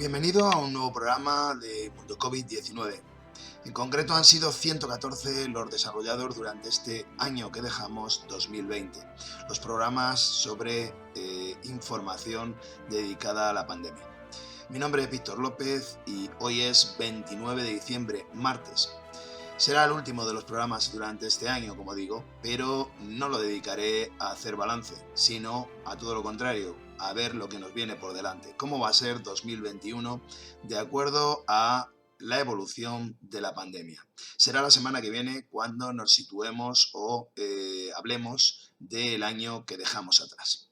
Bienvenido a un nuevo programa de Mundo COVID-19. En concreto han sido 114 los desarrollados durante este año que dejamos 2020. Los programas sobre información dedicada a la pandemia. Mi nombre es Víctor López y hoy es 29 de diciembre, martes. Será el último de los programas durante este año, como digo, pero no lo dedicaré a hacer balance, sino a todo lo contrario, a ver lo que nos viene por delante, cómo va a ser 2021 de acuerdo a la evolución de la pandemia. Será la semana que viene cuando nos situemos o hablemos del año que dejamos atrás.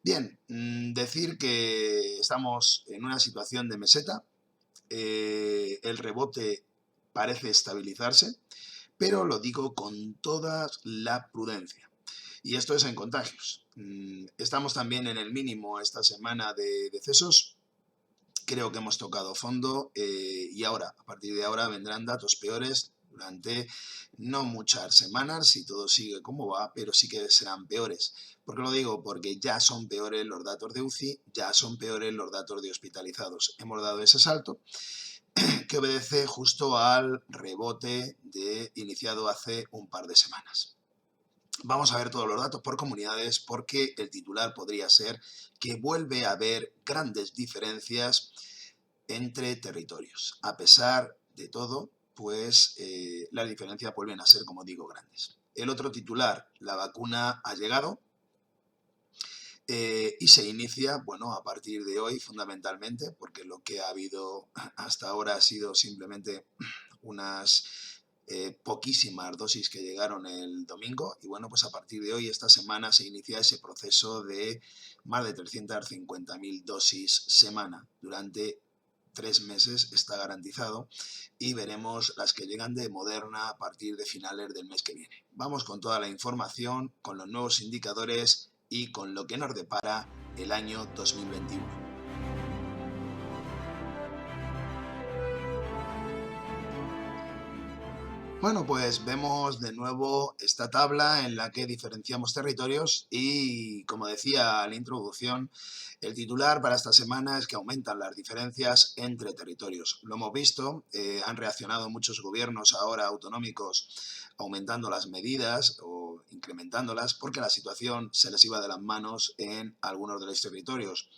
Bien, decir que estamos en una situación de meseta, el rebote parece estabilizarse, pero lo digo con toda la prudencia. Y esto es en contagios. Estamos también en el mínimo esta semana de decesos. Creo que hemos tocado fondo y ahora, a partir de ahora, vendrán datos peores durante no muchas semanas, si todo sigue como va, pero sí que serán peores. ¿Por qué lo digo? Porque ya son peores los datos de UCI, ya son peores los datos de hospitalizados. Hemos dado ese salto que obedece justo al rebote iniciado hace un par de semanas. Vamos a ver todos los datos por comunidades porque el titular podría ser que vuelve a haber grandes diferencias entre territorios. A pesar de todo, pues las diferencias vuelven a ser, como digo, grandes. El otro titular, la vacuna ha llegado, y se inicia, bueno, a partir de hoy fundamentalmente, porque lo que ha habido hasta ahora ha sido simplemente unas poquísimas dosis que llegaron el domingo y bueno, pues a partir de hoy, esta semana, se inicia ese proceso de más de 350.000 dosis semana. Durante 3 meses está garantizado y veremos las que llegan de Moderna a partir de finales del mes que viene. Vamos con toda la información, con los nuevos indicadores y con lo que nos depara el año 2021. Bueno, pues vemos de nuevo esta tabla en la que diferenciamos territorios y, como decía en la introducción, el titular para esta semana es que aumentan las diferencias entre territorios. Lo hemos visto, han reaccionado muchos gobiernos ahora autonómicos aumentando las medidas o incrementándolas porque la situación se les iba de las manos en algunos de los territorios.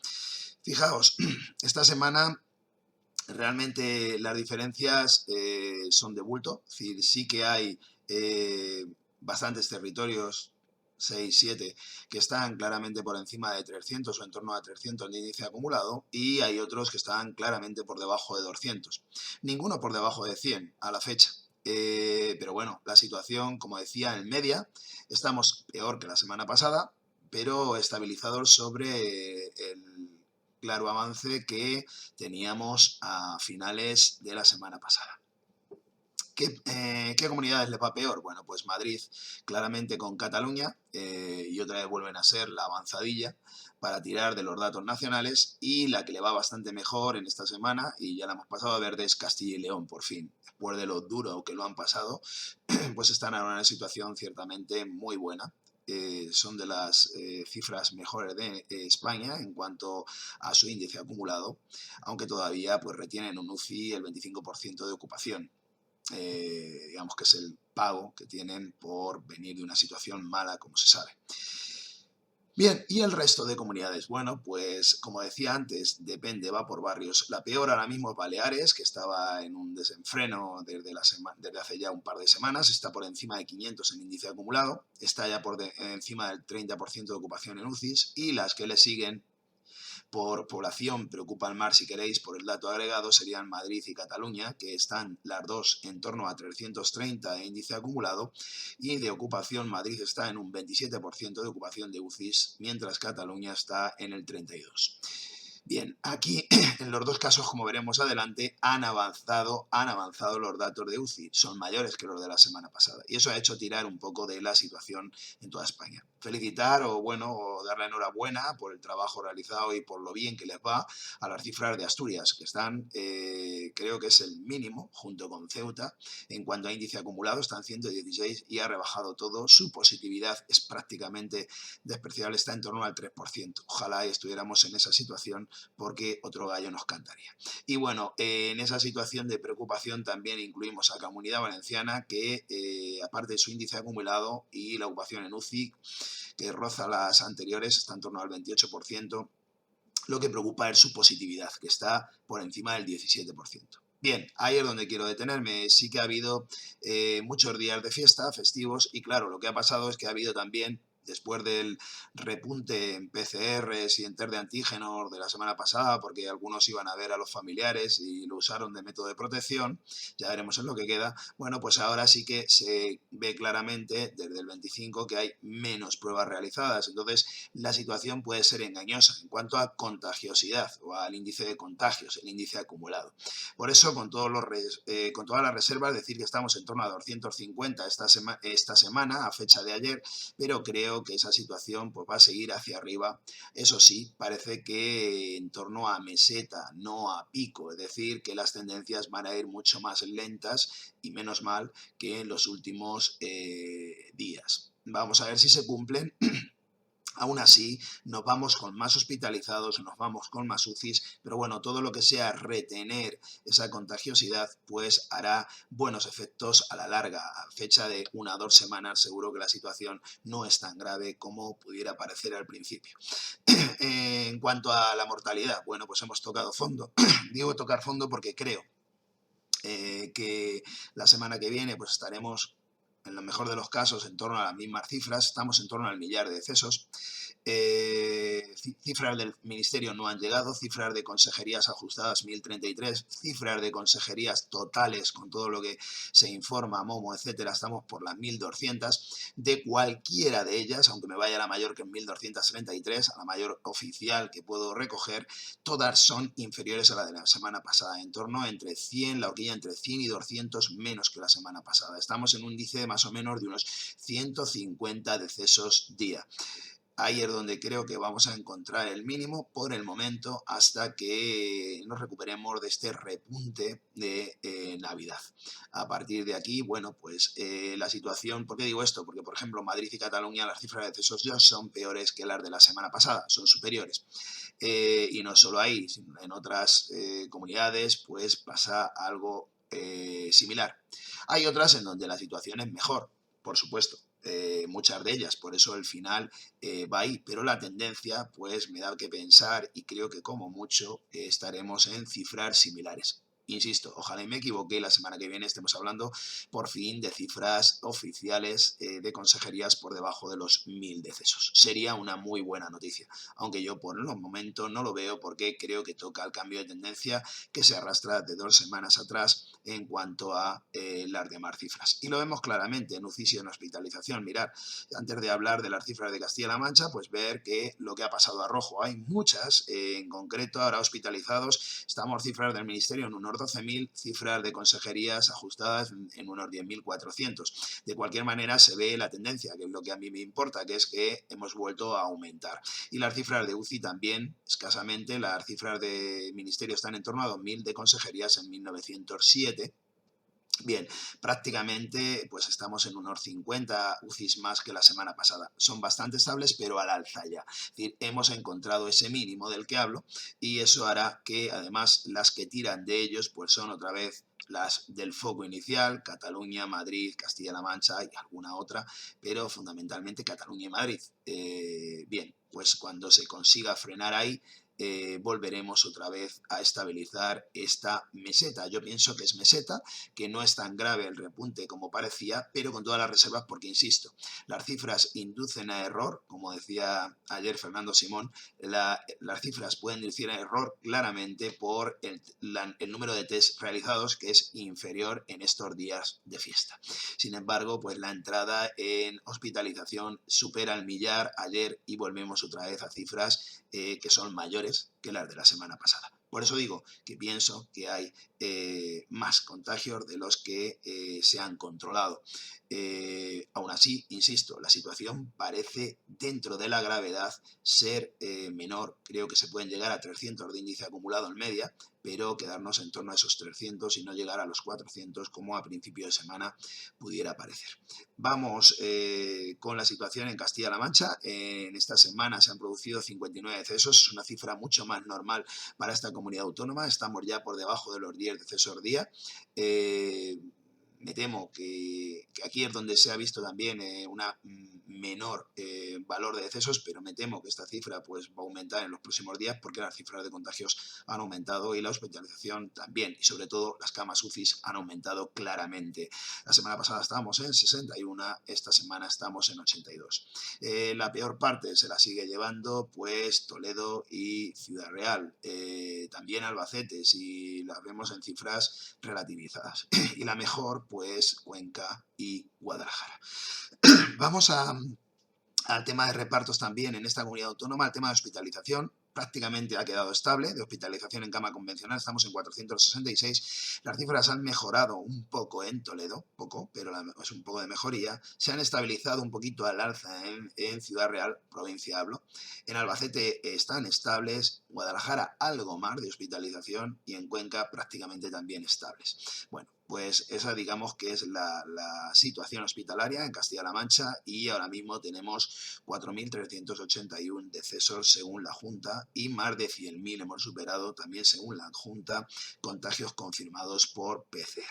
Fijaos, esta semana realmente las diferencias son de bulto, es decir, sí que hay bastantes territorios, 6, 7, que están claramente por encima de 300 o en torno a 300 de índice acumulado y hay otros que están claramente por debajo de 200. Ninguno por debajo de 100 a la fecha. Pero bueno, la situación, como decía, en media, estamos peor que la semana pasada, pero estabilizados sobre el claro avance que teníamos a finales de la semana pasada. ¿Qué comunidades les va peor? Bueno, pues Madrid claramente con Cataluña y otra vez vuelven a ser la avanzadilla para tirar de los datos nacionales, y la que le va bastante mejor en esta semana, y ya la hemos pasado a verde, es Castilla y León, por fin. Después de lo duro que lo han pasado, pues están ahora en una situación ciertamente muy buena. Son de las cifras mejores de España en cuanto a su índice acumulado, aunque todavía pues retienen un UCI el 25% de ocupación. Digamos que es el pago que tienen por venir de una situación mala, como se sabe. Bien, ¿y el resto de comunidades? Bueno, pues como decía antes, depende, va por barrios. La peor ahora mismo es Baleares, que estaba en un desenfreno desde hace ya un par de semanas, está por encima de 500 en índice acumulado, está ya encima del 30% de ocupación en UCIs, y las que le siguen por población, preocupan más, si queréis, por el dato agregado, serían Madrid y Cataluña, que están las dos en torno a 330 de índice acumulado, y de ocupación Madrid está en un 27% de ocupación de UCIs, mientras Cataluña está en el 32%. Bien, aquí en los dos casos, como veremos adelante, han avanzado los datos de UCI, son mayores que los de la semana pasada, y eso ha hecho tirar un poco de la situación en toda España. Felicitar o darle enhorabuena por el trabajo realizado y por lo bien que les va a las cifras de Asturias, que están, creo que es el mínimo, junto con Ceuta, en cuanto a índice acumulado, están 116 y ha rebajado todo, su positividad es prácticamente despreciable, está en torno al 3%. Ojalá estuviéramos en esa situación porque otro gallo nos cantaría. Y bueno, en esa situación de preocupación también incluimos a Comunidad Valenciana, que aparte de su índice acumulado y la ocupación en UCI, que roza las anteriores, está en torno al 28%, lo que preocupa es su positividad, que está por encima del 17%. Bien, ahí es donde quiero detenerme. Sí que ha habido muchos días de fiesta, festivos, y claro, lo que ha pasado es que ha habido también, después del repunte en PCRs y en test de antígenos de la semana pasada, porque algunos iban a ver a los familiares y lo usaron de método de protección, ya veremos en lo que queda. Bueno, pues ahora sí que se ve claramente desde el 25 que hay menos pruebas realizadas, entonces la situación puede ser engañosa en cuanto a contagiosidad o al índice de contagios, el índice acumulado. Por eso, con todas las reservas, decir que estamos en torno a 250 esta semana, a fecha de ayer, pero creo que esa situación pues va a seguir hacia arriba. Eso sí, parece que en torno a meseta, no a pico, es decir, que las tendencias van a ir mucho más lentas y menos mal que en los últimos días. Vamos a ver si se cumplen. Aún así, nos vamos con más hospitalizados, nos vamos con más UCIs, pero bueno, todo lo que sea retener esa contagiosidad, pues hará buenos efectos a la larga. A fecha de 1 o 2 semanas, seguro que la situación no es tan grave como pudiera parecer al principio. En cuanto a la mortalidad, bueno, pues hemos tocado fondo. Digo tocar fondo porque creo que la semana que viene pues estaremos, en lo mejor de los casos, en torno a las mismas cifras. Estamos en torno al 1.000.000 de decesos. Cifras del Ministerio no han llegado, cifras de consejerías ajustadas 1.033, cifras de consejerías totales con todo lo que se informa, Momo, etcétera, estamos por las 1.200. De cualquiera de ellas, aunque me vaya a la mayor, que es 1.233, a la mayor oficial que puedo recoger, todas son inferiores a la de la semana pasada, en torno entre 100, la horquilla entre 100 y 200 menos que la semana pasada. Estamos en un índice más o menos de unos 150 decesos día. Ahí es donde creo que vamos a encontrar el mínimo por el momento hasta que nos recuperemos de este repunte de Navidad. A partir de aquí, bueno, pues la situación, ¿por qué digo esto? Porque, por ejemplo, Madrid y Cataluña las cifras de decesos ya son peores que las de la semana pasada, son superiores. Y no solo ahí, sino en otras comunidades, pues pasa algo similar. Hay otras en donde la situación es mejor, por supuesto. Muchas de ellas, por eso el final va ahí, pero la tendencia pues me da que pensar y creo que como mucho estaremos en cifras similares. Insisto, ojalá y me equivoque y la semana que viene estemos hablando por fin de cifras oficiales de consejerías por debajo de los 1.000 decesos. Sería una muy buena noticia, aunque yo por el momento no lo veo porque creo que toca el cambio de tendencia que se arrastra de 2 semanas atrás en cuanto a las demás cifras. Y lo vemos claramente en UCI y en hospitalización. Mirad, antes de hablar de las cifras de Castilla-La Mancha, pues ver que lo que ha pasado a rojo, hay muchas, en concreto ahora hospitalizados, estamos cifras del Ministerio en unos 12.000, cifras de consejerías ajustadas en unos 10.400. De cualquier manera se ve la tendencia, que es lo que a mí me importa, que es que hemos vuelto a aumentar. Y las cifras de UCI también, escasamente, las cifras de Ministerio están en torno a 2.000, de consejerías en 1.907. Bien, prácticamente pues estamos en unos 50 UCIs más que la semana pasada. Son bastante estables, pero al alza ya. Es decir, hemos encontrado ese mínimo del que hablo y eso hará que además las que tiran de ellos pues son otra vez las del foco inicial, Cataluña, Madrid, Castilla-La Mancha y alguna otra, pero fundamentalmente Cataluña y Madrid. Bien, pues cuando se consiga frenar ahí, volveremos otra vez a estabilizar esta meseta. Yo pienso que es meseta, que no es tan grave el repunte como parecía, pero con todas las reservas porque, insisto, las cifras inducen a error, como decía ayer Fernando Simón, las cifras pueden inducir a error claramente por el número de test realizados, que es inferior en estos días de fiesta. Sin embargo, pues la entrada en hospitalización supera el 1.000.000 ayer y volvemos otra vez a cifras que son mayores que las de la semana pasada. Por eso digo que pienso que hay más contagios de los que se han controlado. Aún así, insisto, la situación parece, dentro de la gravedad, ser menor. Creo que se pueden llegar a 300 de índice acumulado en media, pero quedarnos en torno a esos 300 y no llegar a los 400 como a principio de semana pudiera parecer. Vamos con la situación en Castilla-La Mancha. En esta semana se han producido 59 decesos, es una cifra mucho más normal para esta comunidad autónoma. Estamos ya por debajo de los 10 decesos día. Me temo que aquí es donde se ha visto también una menor valor de decesos, pero me temo que esta cifra pues va a aumentar en los próximos días porque las cifras de contagios han aumentado y la hospitalización también, y sobre todo las camas UCI han aumentado claramente. La semana pasada estábamos en 61, esta semana estamos en 82. La peor parte se la sigue llevando pues Toledo y Ciudad Real, también Albacete, si las vemos en cifras relativizadas, y la mejor pues Cuenca y Guadalajara. Vamos al tema de repartos también en esta comunidad autónoma, al tema de hospitalización. Prácticamente ha quedado estable, de hospitalización en cama convencional estamos en 466, las cifras han mejorado un poco en Toledo, poco, pero es un poco de mejoría, se han estabilizado un poquito al alza en Ciudad Real, provincia hablo, en Albacete están estables, Guadalajara algo más de hospitalización y en Cuenca prácticamente también estables. Bueno, pues esa digamos que es la situación hospitalaria en Castilla-La Mancha y ahora mismo tenemos 4.381 decesos según la Junta y más de 100.000 hemos superado también según la Junta contagios confirmados por PCR.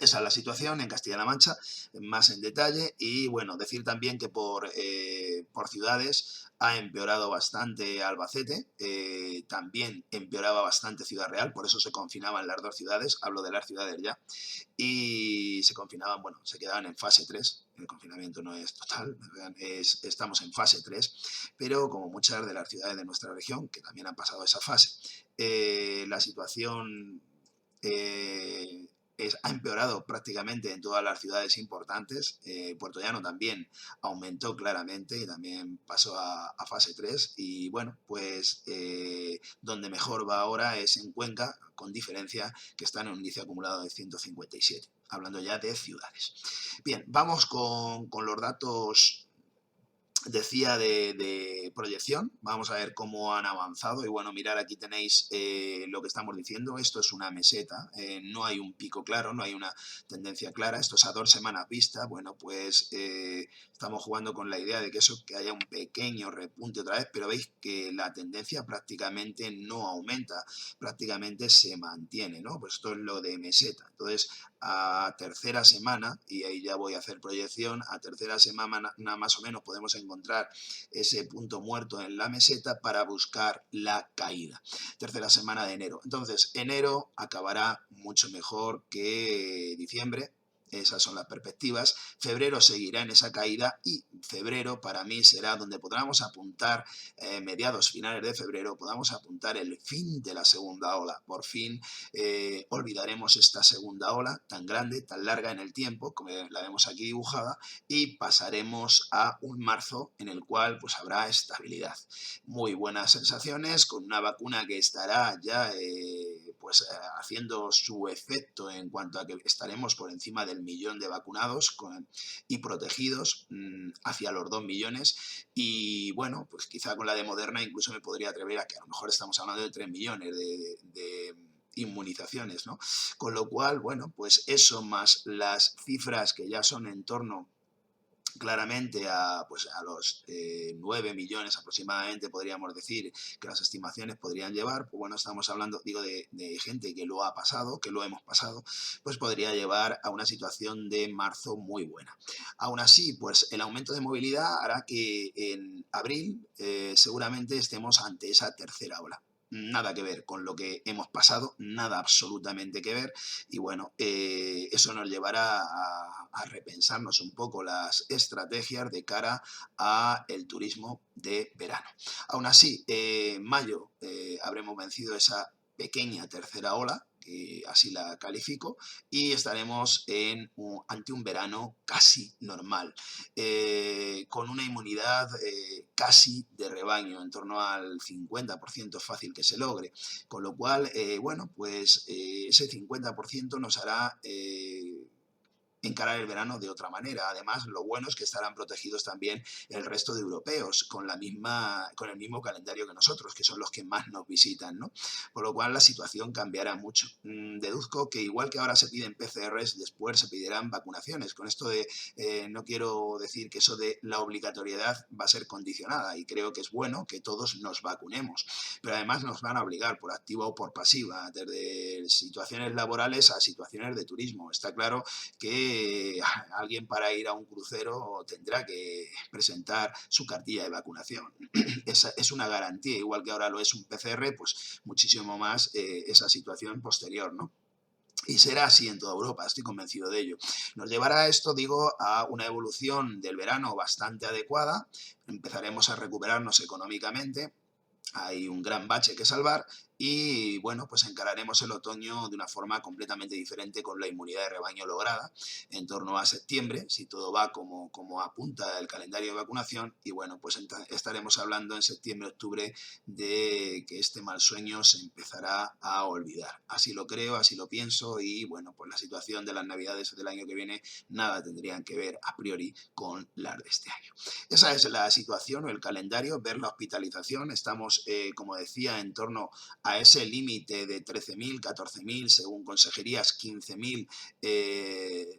Esa es la situación en Castilla-La Mancha, más en detalle, y bueno, decir también que por ciudades ha empeorado bastante Albacete, también empeoraba bastante Ciudad Real, por eso se confinaban las dos ciudades, hablo de las ciudades ya, y se confinaban, bueno, se quedaban en fase 3, el confinamiento no es total, estamos en fase 3, pero como muchas de las ciudades de nuestra región, que también han pasado esa fase, la situación ha empeorado prácticamente en todas las ciudades importantes. Puerto Llano también aumentó claramente y también pasó a fase 3 y bueno, pues donde mejor va ahora es en Cuenca, con diferencia, que está en un índice acumulado de 157, hablando ya de ciudades. Bien, vamos con los datos, decía, de proyección. Vamos a ver cómo han avanzado y bueno, mirar, aquí tenéis lo que estamos diciendo. Esto es una meseta, no hay un pico claro, no hay una tendencia clara, esto es a 2 semanas vista. Bueno, pues estamos jugando con la idea de que haya un pequeño repunte otra vez, pero veis que la tendencia prácticamente no aumenta, prácticamente se mantiene, ¿no? Pues esto es lo de meseta. Entonces, a tercera semana, y ahí ya voy a hacer proyección, a tercera semana más o menos podemos encontrar ese punto muerto en la meseta para buscar la caída. Tercera semana de enero. Entonces, enero acabará mucho mejor que diciembre. Esas son las perspectivas. Febrero seguirá en esa caída y febrero para mí será donde podamos apuntar, mediados finales de febrero, podamos apuntar el fin de la segunda ola. Por fin olvidaremos esta segunda ola tan grande, tan larga en el tiempo, como la vemos aquí dibujada, y pasaremos a un marzo en el cual pues habrá estabilidad. Muy buenas sensaciones, con una vacuna que estará ya haciendo su efecto en cuanto a que estaremos por encima del 1.000.000 de vacunados y protegidos, hacia los 2 millones, y bueno, pues quizá con la de Moderna incluso me podría atrever a que a lo mejor estamos hablando de 3 millones de inmunizaciones, ¿no? Con lo cual, bueno, pues eso más las cifras que ya son en torno claramente a los 9 millones aproximadamente, podríamos decir, que las estimaciones podrían llevar, pues bueno, estamos hablando, digo, de gente que lo ha pasado, que lo hemos pasado, pues podría llevar a una situación de marzo muy buena. Aún así, pues el aumento de movilidad hará que en abril seguramente estemos ante esa tercera ola. Nada que ver con lo que hemos pasado, nada absolutamente que ver, y bueno, eso nos llevará a repensarnos un poco las estrategias de cara a el turismo de verano. Aún así, en mayo habremos vencido esa pequeña tercera ola, que así la califico, y estaremos ante un verano casi normal, con una inmunidad casi de rebaño, en torno al 50% fácil que se logre, con lo cual, bueno, pues ese 50% nos hará encarar el verano de otra manera. Además, lo bueno es que estarán protegidos también el resto de europeos con el mismo calendario que nosotros, que son los que más nos visitan, ¿no? Por lo cual la situación cambiará mucho. Deduzco que igual que ahora se piden PCRs, después se pedirán vacunaciones. Con esto de, no quiero decir que eso de la obligatoriedad va a ser condicionada, y creo que es bueno que todos nos vacunemos, pero además nos van a obligar por activa o por pasiva, desde situaciones laborales a situaciones de turismo. Está claro que alguien para ir a un crucero tendrá que presentar su cartilla de vacunación. Esa es una garantía, igual que ahora lo es un PCR, pues muchísimo más esa situación posterior, ¿no? Y será así en toda Europa, estoy convencido de ello. Nos llevará esto, digo, a una evolución del verano bastante adecuada. Empezaremos a recuperarnos económicamente. Hay un gran bache que salvar y, bueno, pues encararemos el otoño de una forma completamente diferente, con la inmunidad de rebaño lograda en torno a septiembre, si todo va como apunta el calendario de vacunación. Y, bueno, pues estaremos hablando en septiembre, octubre, de que este mal sueño se empezará a olvidar. Así lo creo, así lo pienso, y, bueno, pues la situación de las navidades del año que viene nada tendrían que ver a priori con las de este año. Esa es la situación o el calendario. Ver la hospitalización, estamos, como decía, en torno a ese límite de 13.000, 14.000, según consejerías, 15.000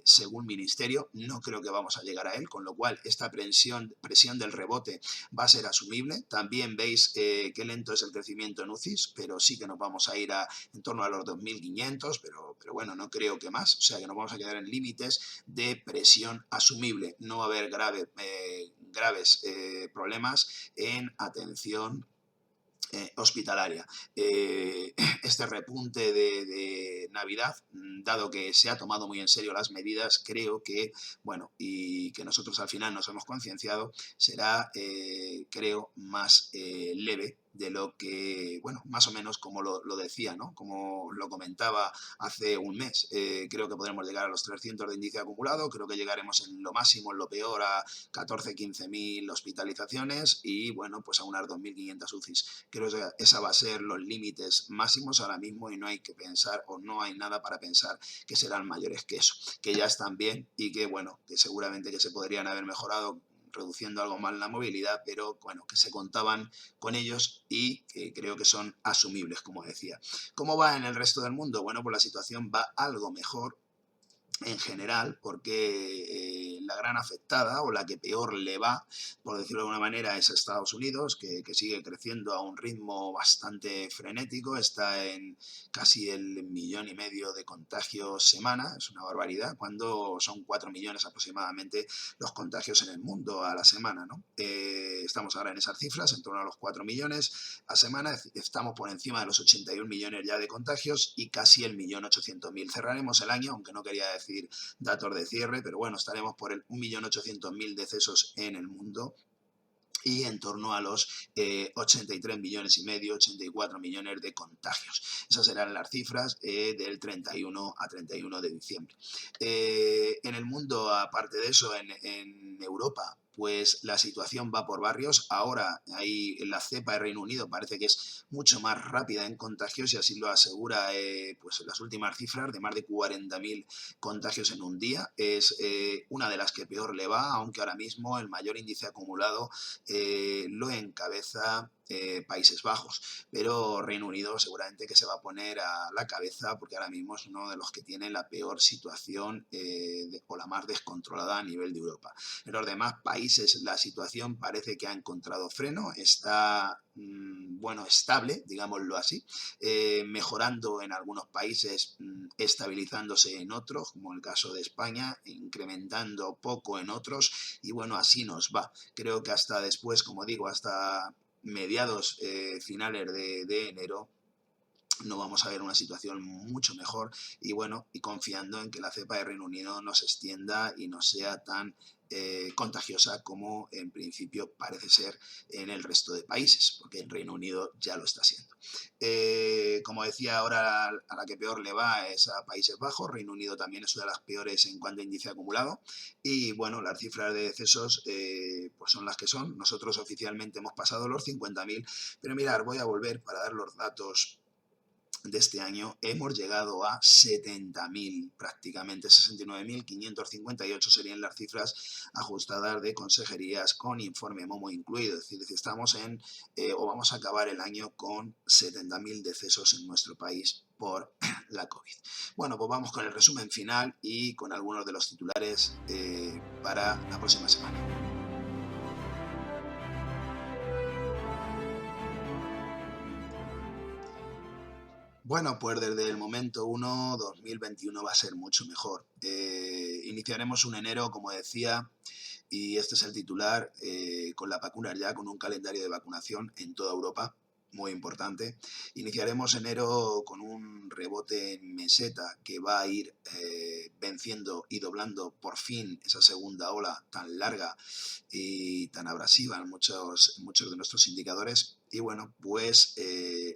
según ministerio. No creo que vamos a llegar a él, con lo cual esta presión del rebote va a ser asumible. También veis qué lento es el crecimiento en UCIs, pero sí que nos vamos a ir en torno a los 2.500, pero bueno, no creo que más. O sea que nos vamos a quedar en límites de presión asumible. No va a haber graves problemas en atención hospitalaria. Este repunte de Navidad, dado que se ha tomado muy en serio las medidas, creo que, bueno, y que nosotros al final nos hemos concienciado, será, creo, más leve de lo que, bueno, más o menos como lo decía, ¿no? Como lo comentaba hace un mes. Creo que podremos llegar a los 300 de índice acumulado, creo que llegaremos en lo máximo, en lo peor, a 14, 15.000 hospitalizaciones y, bueno, pues a unas 2.500 UCIs. Creo que esa va a ser los límites máximos ahora mismo, y no hay que pensar, o no hay nada para pensar que serán mayores que eso, que ya están bien y que, bueno, que seguramente que se podrían haber mejorado reduciendo algo más la movilidad, pero bueno, que se contaban con ellos y que creo que son asumibles, como decía. ¿Cómo va en el resto del mundo? Bueno, pues la situación va algo mejor en general, porque la gran afectada, o la que peor le va, por decirlo de alguna manera, es Estados Unidos, que sigue creciendo a un ritmo bastante frenético. Está en casi el 1,5 millones de contagios semana. Es una barbaridad, cuando son 4 millones aproximadamente los contagios en el mundo a la semana, ¿no? Estamos ahora en esas cifras, en torno a los 4 millones a semana. Estamos por encima de los 81 millones ya de contagios y casi el 1.800.000. Cerraremos el año, aunque no quería decir datos de cierre, pero bueno, estaremos por el 1.800.000 decesos en el mundo y en torno a los 83 millones y medio, 84 millones de contagios. Esas serán las cifras del 31 a 31 de diciembre. En el mundo, aparte de eso, en Europa, pues la situación va por barrios. Ahora hay la cepa de Reino Unido, parece que es mucho más rápida en contagios, y así lo asegura pues las últimas cifras, de más de 40.000 contagios en un día. Es una de las que peor le va, aunque ahora mismo el mayor índice acumulado lo encabeza Países Bajos, pero Reino Unido seguramente que se va a poner a la cabeza, porque ahora mismo es uno de los que tiene la peor situación o la más descontrolada a nivel de Europa. En los demás países la situación parece que ha encontrado freno, está bueno, estable, digámoslo así, mejorando en algunos países, estabilizándose en otros, como el caso de España, incrementando poco en otros, y bueno, así nos va. Creo que hasta después, como digo, hasta mediados finales de enero, no vamos a ver una situación mucho mejor y bueno, y confiando en que la cepa de Reino Unido no se extienda y no sea tan contagiosa como en principio parece ser en el resto de países, porque el Reino Unido ya lo está haciendo. Como decía, ahora a la que peor le va es a Países Bajos. Reino Unido también es una de las peores en cuanto a índice acumulado y bueno, las cifras de decesos pues son las que son. Nosotros oficialmente hemos pasado los 50.000, pero mirar, voy a volver para dar los datos de este año. Hemos llegado a 70.000, prácticamente 69.558 serían las cifras ajustadas de consejerías con informe MOMO incluido. Es decir, estamos o vamos a acabar el año con 70.000 decesos en nuestro país por la COVID. Bueno, pues vamos con el resumen final y con algunos de los titulares para la próxima semana. Bueno, pues desde el momento 1, 2021 va a ser mucho mejor. Iniciaremos un enero, como decía, y este es el titular, con la vacuna ya, con un calendario de vacunación en toda Europa, muy importante. Iniciaremos enero con un rebote en meseta que va a ir venciendo y doblando por fin esa segunda ola tan larga y tan abrasiva en muchos de nuestros indicadores. Y bueno, pues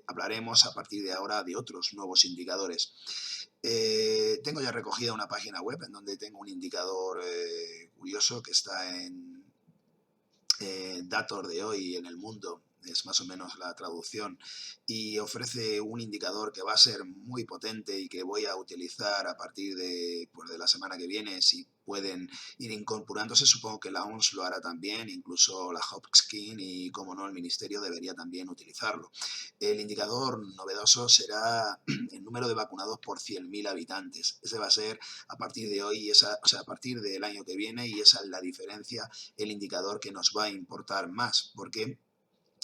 hablaremos a partir de ahora de otros nuevos indicadores. Tengo ya recogida una página web en donde tengo un indicador curioso que está en datos de hoy en el mundo, es más o menos la traducción, y ofrece un indicador que va a ser muy potente y que voy a utilizar a partir de la semana que viene. Si pueden ir incorporándose, supongo que la OMS lo hará también, incluso la Hopkins y, como no, el Ministerio debería también utilizarlo. El indicador novedoso será el número de vacunados por 100.000 habitantes. Ese va a ser a partir de hoy, a partir del año que viene, y esa es la diferencia, el indicador que nos va a importar más, porque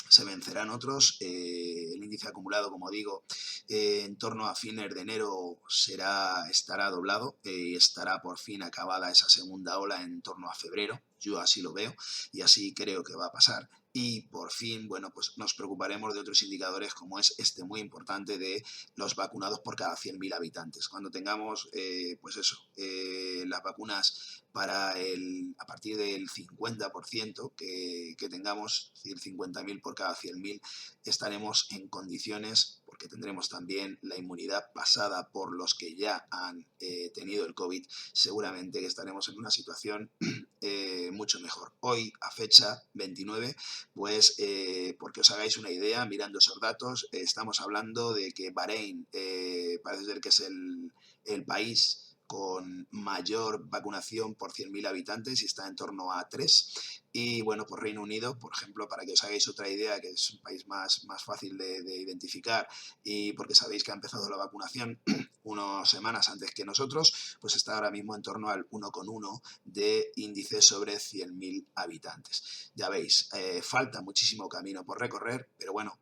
se vencerán otros. El índice acumulado, como digo, en torno a fines de enero estará doblado y estará por fin acabada esa segunda ola en torno a febrero. Yo así lo veo y así creo que va a pasar. Y por fin, bueno, pues nos preocuparemos de otros indicadores como es este muy importante de los vacunados por cada 100.000 habitantes. Cuando tengamos, pues eso, las vacunas a partir del 50% que tengamos, es decir, 50.000 por cada 100.000, estaremos en condiciones, porque tendremos también la inmunidad pasada por los que ya han tenido el COVID, seguramente que estaremos en una situación mucho mejor. Hoy, a fecha 29, pues porque os hagáis una idea, mirando esos datos, estamos hablando de que Bahrein parece ser que es el país con mayor vacunación por 100.000 habitantes y está en torno a 3. Y bueno, pues Reino Unido, por ejemplo, para que os hagáis otra idea, que es un país más fácil de identificar y porque sabéis que ha empezado la vacunación unas semanas antes que nosotros, pues está ahora mismo en torno al 1,1 de índice sobre 100.000 habitantes. Ya veis, falta muchísimo camino por recorrer, pero bueno,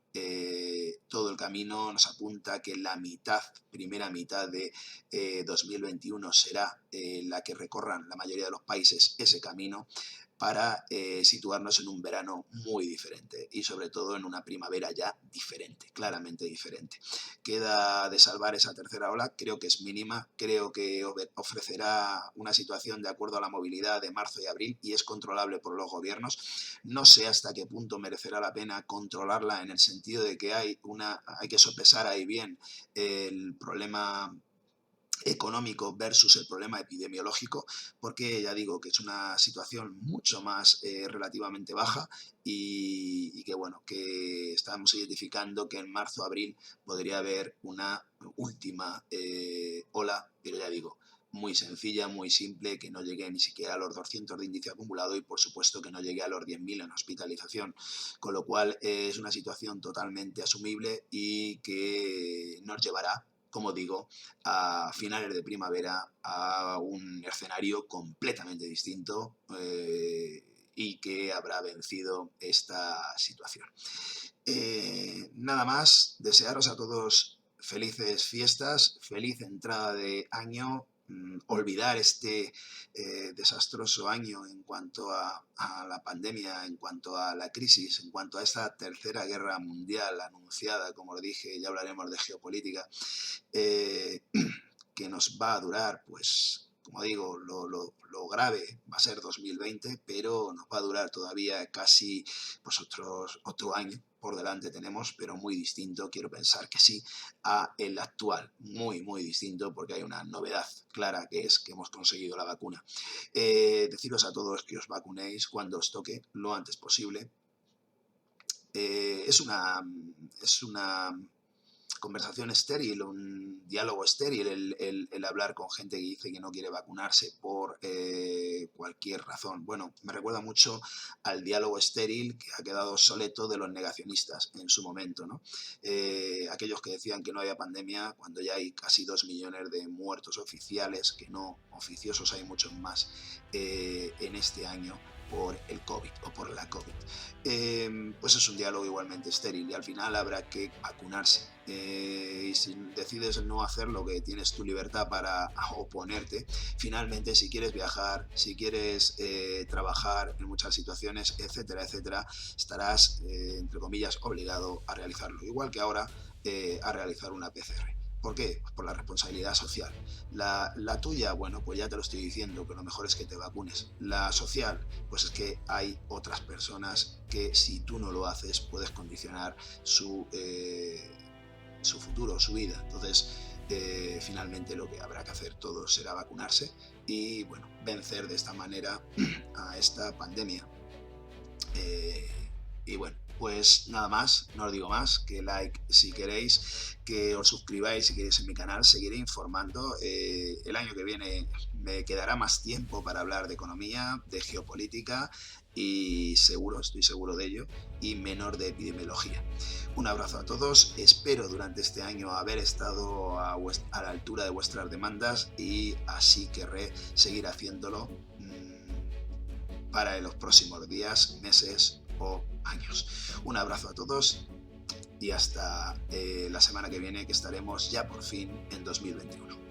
todo el camino nos apunta que la primera mitad de 2021 será la que recorran la mayoría de los países ese camino para situarnos en un verano muy diferente y sobre todo en una primavera ya diferente, claramente diferente. Queda de salvar esa tercera ola, creo que es mínima, creo que ofrecerá una situación de acuerdo a la movilidad de marzo y abril y es controlable por los gobiernos. No sé hasta qué punto merecerá la pena controlarla en el sentido de que hay que sopesar ahí bien el problema económico versus el problema epidemiológico, porque ya digo que es una situación mucho más relativamente baja y que bueno, que estamos identificando que en marzo-abril podría haber una última ola, pero ya digo, muy sencilla, muy simple, que no llegue ni siquiera a los 200 de índice acumulado y por supuesto que no llegue a los 10.000 en hospitalización, con lo cual es una situación totalmente asumible y que nos llevará, como digo, a finales de primavera a un escenario completamente distinto y que habrá vencido esta situación. Nada más, desearos a todos felices fiestas, feliz entrada de año olvidar este desastroso año en cuanto a la pandemia, en cuanto a la crisis, en cuanto a esta tercera guerra mundial anunciada, como lo dije, ya hablaremos de geopolítica, que nos va a durar, pues, como digo, lo grave va a ser 2020, pero nos va a durar todavía casi pues otro año por delante tenemos, pero muy distinto, quiero pensar que sí, a el actual, muy distinto, porque hay una novedad clara, que es que hemos conseguido la vacuna. Deciros a todos que os vacunéis cuando os toque, lo antes posible. Es una conversación estéril, un diálogo estéril, el hablar con gente que dice que no quiere vacunarse por cualquier razón. Bueno, me recuerda mucho al diálogo estéril que ha quedado obsoleto de los negacionistas en su momento, ¿no? Aquellos que decían que no había pandemia cuando ya hay casi 2 millones de muertos oficiales, que no oficiosos hay muchos más en este año por el COVID o por la COVID. Pues es un diálogo igualmente estéril y al final habrá que vacunarse. Y si decides no hacerlo, que tienes tu libertad para oponerte, finalmente si quieres viajar, si quieres trabajar en muchas situaciones, etcétera, etcétera, estarás, entre comillas, obligado a realizarlo. Igual que ahora a realizar una PCR. ¿Por qué? Pues por la responsabilidad social. La tuya, bueno, pues ya te lo estoy diciendo, que lo mejor es que te vacunes. La social, pues es que hay otras personas que si tú no lo haces puedes condicionar su futuro, su vida. Entonces, finalmente lo que habrá que hacer todos será vacunarse y, bueno, vencer de esta manera a esta pandemia. Y bueno, pues nada más, no os digo más, que like si queréis, que os suscribáis si queréis en mi canal, seguiré informando. El año que viene me quedará más tiempo para hablar de economía, de geopolítica y estoy seguro de ello, y menor de epidemiología. Un abrazo a todos, espero durante este año haber estado a la altura de vuestras demandas y así querré seguir haciéndolo para los próximos días, meses o años. Un abrazo a todos y hasta la semana que viene, que estaremos ya por fin en 2021.